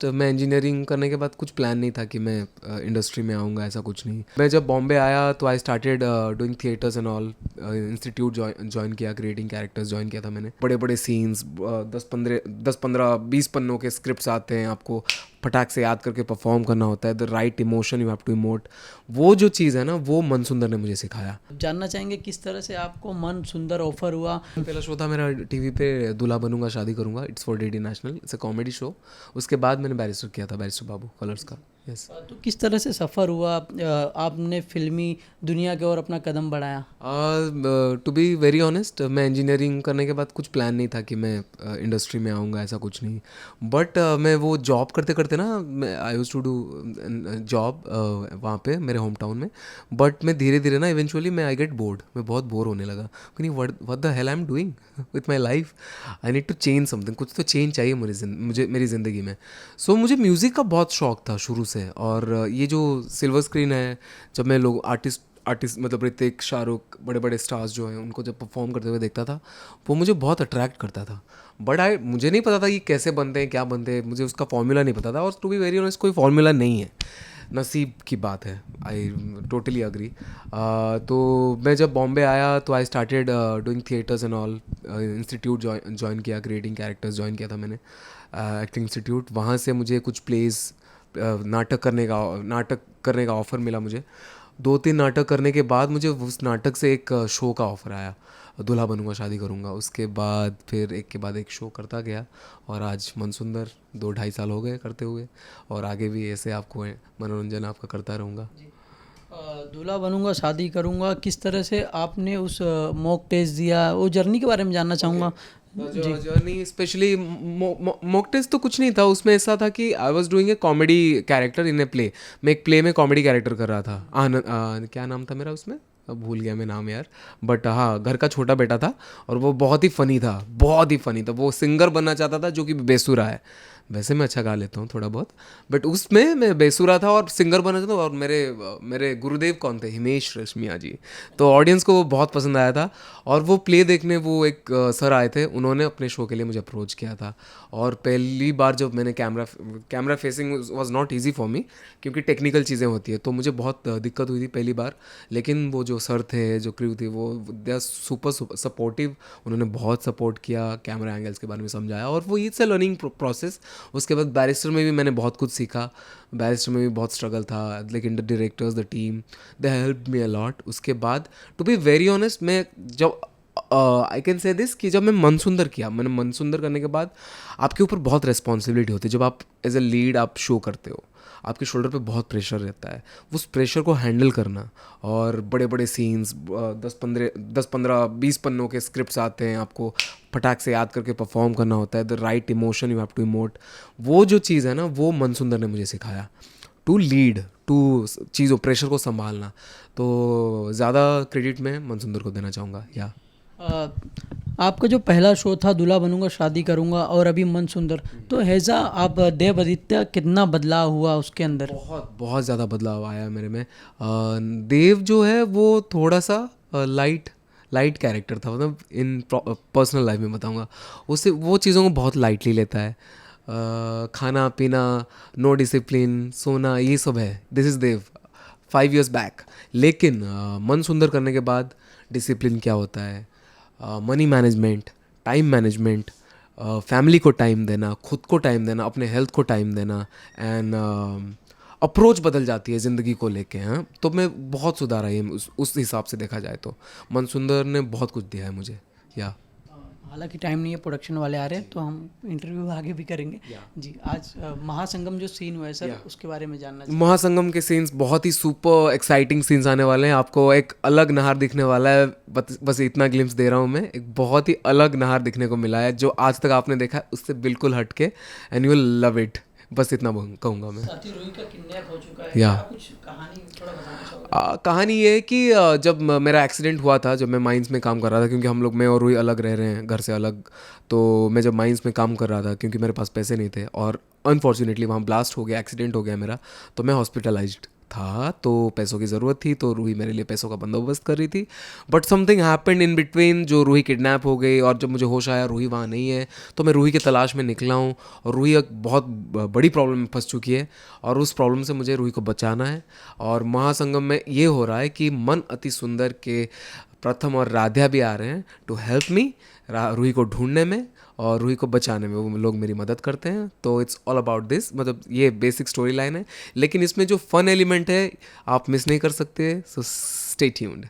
तो मैं इंजीनियरिंग करने के बाद कुछ प्लान नहीं था कि मैं इंडस्ट्री में आऊँगा, ऐसा कुछ नहीं। मैं जब बॉम्बे आया तो I started doing theatres and all. Institute join किया, क्रिएटिंग कैरेक्टर्स ज्वाइन किया था मैंने। बड़े बड़े सीन्स, 10-15-20 पन्नों के स्क्रिप्ट्स आते हैं, आपको फटाक से याद करके परफॉर्म करना होता है। The right emotion you have to emote. वो जो चीज़ है ना, वो मन सुंदर ने मुझे सिखाया। जानना चाहेंगे किस तरह से आपको मन सुंदर ऑफर हुआ। पहला शो था मेरा टीवी पे, दूल्हा बनूंगा शादी करूंगा। It's for DD national, it's a comedy show. उसके बाद मैंने बैरिस्टर किया था, बैरिस्टर बाबू कलर्स का। यस। तो किस तरह से सफ़र हुआ, आपने फिल्मी दुनिया की ओर अपना कदम बढ़ाया। टू बी वेरी ऑनेस्ट, मैं इंजीनियरिंग करने के बाद कुछ प्लान नहीं था कि मैं इंडस्ट्री में आऊँगा, ऐसा कुछ नहीं। बट मैं वो जॉब करते करते ना, मैं आई यूज़ टू डू जॉब वहाँ पे मेरे होम टाउन में। बट मैं धीरे धीरे ना, इवेंचुअली मैं आई गेट बोर्ड, मैं बहुत बोर होने लगा कि नहीं, what the hell I am doing with my life. I need to change something, कुछ तो चेंज चाहिए मुझे मेरी ज़िंदगी में। सो मुझे म्यूज़िक का बहुत शौक था शुरू से। और ये जो सिल्वर स्क्रीन है, जब मैं लोग आर्टिस्ट मतलब ऋतिक, शाहरुख, बड़े बड़े स्टार्स जो हैं, उनको जब परफॉर्म करते हुए देखता था, वो मुझे बहुत अट्रैक्ट करता था। बट मुझे नहीं पता था कि कैसे बनते हैं, क्या बनते हैं, मुझे उसका फॉर्मूला नहीं पता था। और टू बी वेरी ऑनेस्ट, कोई फॉर्मूला नहीं है, नसीब की बात है। I totally agree. तो मैं जब बॉम्बे आया तो I started doing theatres and all. Institute join किया, क्रिएटिंग कैरेक्टर्स ज्वाइन किया था मैंने, एक्टिंग इंस्टीट्यूट। वहाँ से मुझे कुछ प्लेस, नाटक करने का ऑफ़र मिला मुझे। 2-3 नाटक करने के बाद मुझे उस नाटक से एक शो का ऑफ़र आया, दूल्हा बनूंगा शादी करूंगा। उसके बाद फिर एक के बाद एक शो करता गया, और आज मनसुंदर 2-2.5 साल हो गए करते हुए। और आगे भी ऐसे आपको मनोरंजन आपका करता रहूँगा। दूल्हा बनूंगा शादी करूंगा, किस तरह से आपने उस मॉक टेस्ट दिया, वो जर्नी के बारे में जानना चाहूँगा। जी। जर्नी स्पेशली मॉक टेस्ट तो कुछ नहीं था उसमें। ऐसा था कि I was doing a comedy character in a play. मैं एक प्ले में कॉमेडी कैरेक्टर कर रहा था। आनंद, क्या नाम था मेरा उसमें, अब भूल गया मैं नाम यार। बट हाँ, घर का छोटा बेटा था, और वो बहुत ही फ़नी था, बहुत ही फ़नी था। वो सिंगर बनना चाहता था, जो कि बेसुरा है। वैसे मैं अच्छा गा लेता हूँ थोड़ा बहुत, बट उसमें मैं बेसुरा था और सिंगर बनना चाहता था। और मेरे गुरुदेव कौन थे, हिमेश रेशमिया जी। तो ऑडियंस को वो बहुत पसंद आया था। और वो प्ले देखने वो एक सर आए थे, उन्होंने अपने शो के लिए मुझे अप्रोच किया था। और पहली बार जब मैंने camera facing was not easy for me, क्योंकि टेक्निकल चीज़ें होती है, तो मुझे बहुत दिक्कत हुई थी पहली बार। लेकिन वो जो सर थे, जो क्रू थी, वो दे आर सुपर सपोर्टिव। उन्होंने बहुत सपोर्ट किया, कैमरा एंगल्स के बारे में समझाया, और वो इट्स अ लर्निंग प्रोसेस। उसके बाद बैरिस्टर में भी मैंने बहुत कुछ सीखा। बैरिस्टर में भी बहुत स्ट्रगल था, लेकिन the directors, the team, they help me a lot. उसके बाद टू बी वेरी ऑनेस्ट, मैं जब आई कैन से दिस कि जब मैंने मनसुंदर करने के बाद, आपके ऊपर बहुत रिस्पॉन्सिबिलिटी होती है। जब आप एज ए लीड आप शो करते हो, आपके शोल्डर पे बहुत प्रेशर रहता है। उस प्रेशर को हैंडल करना, और बड़े बड़े सीन्स, 10-15-20 पन्नों के स्क्रिप्ट्स आते हैं, आपको फटाक से याद करके परफॉर्म करना होता है। The right emotion you have to emote. वो जो चीज़ है ना, वो मनसुंदर ने मुझे सिखाया, टू लीड, टू चीज़ों प्रेशर को संभालना। तो ज़्यादा क्रेडिट मैं मनसुंदर को देना चाहूँगा। या अ, आपका जो पहला शो था दूल्हा बनूंगा शादी करूंगा, और अभी मन सुंदर, तो हैज़ा आप देव आदित्य कितना बदलाव हुआ उसके अंदर। बहुत बहुत ज़्यादा बदलाव आया है मेरे में। देव जो है वो थोड़ा सा लाइट लाइट कैरेक्टर था, मतलब इन पर्सनल लाइफ में बताऊंगा। उससे वो चीज़ों को बहुत लाइटली लेता है। खाना पीना, नो डिसिप्लिन, सोना, ये सब है। This is Dev 5 years back. लेकिन मन सुंदर करने के बाद डिसिप्लिन क्या होता है, money management, time management, family को टाइम देना, खुद को टाइम देना, अपने हेल्थ को टाइम देना, एंड अप्रोच बदल जाती है ज़िंदगी को लेके। हाँ, तो मैं बहुत सुधार आई है उस हिसाब से देखा जाए तो। मनसुंदर ने बहुत कुछ दिया है मुझे। या हालांकि टाइम नहीं है, प्रोडक्शन वाले आ रहे हैं, तो हम इंटरव्यू आगे भी करेंगे। जी, आज महासंगम जो सीन हुआ है सर, उसके बारे में जानना चाहिए। महासंगम के सीन्स बहुत ही सुपर एक्साइटिंग सीन्स आने वाले हैं। आपको एक अलग नहर दिखने वाला है। बस इतना ग्लिम्स दे रहा हूँ मैं। एक बहुत ही अलग नहर दिखने को मिला है, जो आज तक आपने देखा है उससे बिल्कुल हटके, and you will love it. बस इतना कहूँगा मैं। साथी रूही का किडनैप हो चुका है, या क्या कुछ कहानी थोड़ा बताना चाहोगे। कहानी ये है कि जब मेरा एक्सीडेंट हुआ था, जब मैं माइंस में काम कर रहा था, क्योंकि हम लोग, मैं और रूही अलग रह रहे हैं घर से अलग। तो मैं जब माइंस में काम कर रहा था, क्योंकि मेरे पास पैसे नहीं थे, और अनफॉर्चुनेटली वहाँ ब्लास्ट हो गया, एक्सीडेंट हो गया मेरा, तो मैं हॉस्पिटलाइज्ड था तो पैसों की ज़रूरत थी, तो रूही मेरे लिए पैसों का बंदोबस्त कर रही थी। But something happened in between, जो रूही किडनैप हो गई, और जब मुझे होश आया रूही वहाँ नहीं है, तो मैं रूही की तलाश में निकला हूँ। और रूही एक बहुत बड़ी प्रॉब्लम में फंस चुकी है, और उस प्रॉब्लम से मुझे रूही को बचाना है। और महासंगम में ये हो रहा है कि मन अति सुंदर के प्रथम और राध्या भी आ रहे हैं टू हेल्प मी रूही को ढूंढने में और रूही को बचाने में। वो लोग मेरी मदद करते हैं। तो इट्स ऑल अबाउट दिस, मतलब ये बेसिक स्टोरी लाइन है, लेकिन इसमें जो फन एलिमेंट है आप मिस नहीं कर सकते। So stay tuned.